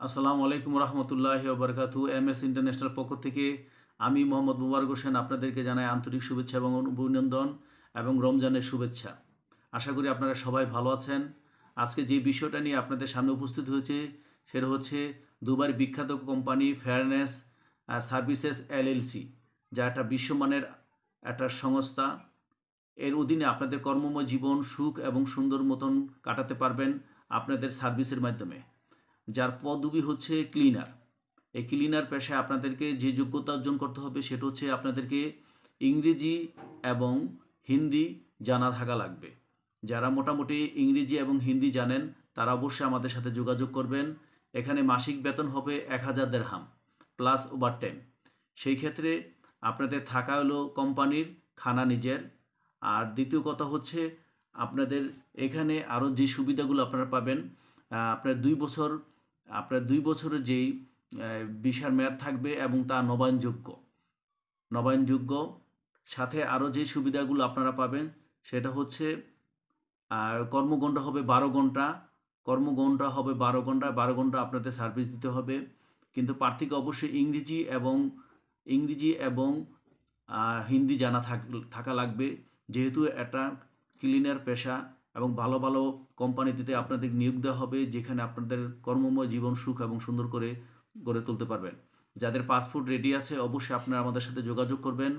আসসালামু আলাইকুম রহমতুল্লাহি ওবরকাতু। এমএস ইন্টারন্যাশনাল পক্ষ থেকে আমি মোহাম্মদ মুবারক হোসেন আপনাদেরকে জানাই আন্তরিক শুভেচ্ছা এবং অভিনন্দন এবং রমজানের শুভেচ্ছা। আশা করি আপনারা সবাই ভালো আছেন। আজকে যে বিষয়টা নিয়ে আপনাদের সামনে উপস্থিত হয়েছে সেটা হচ্ছে দুবাইয়ের বিখ্যাত কোম্পানি ফেয়ারনেস সার্ভিসেস এলএলসি, যা একটা বিশ্বমানের একটা সংস্থা। এর অধীনে আপনাদের কর্মময় জীবন সুখ এবং সুন্দর মতন কাটাতে পারবেন আপনাদের সার্ভিসের মাধ্যমে, যার পদবি হচ্ছে ক্লিনার। এই ক্লিনার পেশায় আপনাদেরকে যে যোগ্যতা অর্জন করতে হবে সেটা হচ্ছে আপনাদেরকে ইংরেজি এবং হিন্দি জানা থাকা লাগবে। যারা মোটামুটি ইংরেজি এবং হিন্দি জানেন তারা অবশ্যই আমাদের সাথে যোগাযোগ করবেন। এখানে মাসিক বেতন হবে 1000 দিরহাম প্লাস ওভারটাইম। সেই ক্ষেত্রে আপনাদের থাকা হলো কোম্পানির, খানা নিজের। আর দ্বিতীয় কথা হচ্ছে আপনাদের এখানে আরও যে সুবিধাগুলো আপনারা পাবেন, আপনার 2 বছর, আপনার 2 বছরের যেই ভিসার মেয়াদ থাকবে এবং তা নবায়নযোগ্য। সাথে আরও যে সুবিধাগুলো আপনারা পাবেন সেটা হচ্ছে কর্মঘণ্টা হবে 12 ঘন্টা। কর্মঘণ্টা হবে 12 ঘন্টা, 12 ঘন্টা আপনাদের সার্ভিস দিতে হবে। কিন্তু প্রার্থীকে অবশ্যই ইংরেজি এবং হিন্দি জানা থাকা লাগবে, যেহেতু একটা ক্লিনার পেশা এবং ভালো ভালো কোম্পানিতে আপনাদের নিয়োগ দেওয়া হবে, যেখানে আপনাদের কর্মময় জীবন সুখ এবং সুন্দর করে গড়ে তুলতে পারবেন। যাদের পাসপোর্ট রেডি আছে অবশ্যই আপনারা আমাদের সাথে যোগাযোগ করবেন।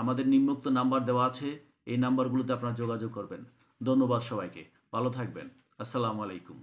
আমাদের নিম্নোক্ত নাম্বার দেওয়া আছে, এই নাম্বারগুলোতে আপনারা যোগাযোগ করবেন। ধন্যবাদ সবাইকে, ভালো থাকবেন। আসসালামু আলাইকুম।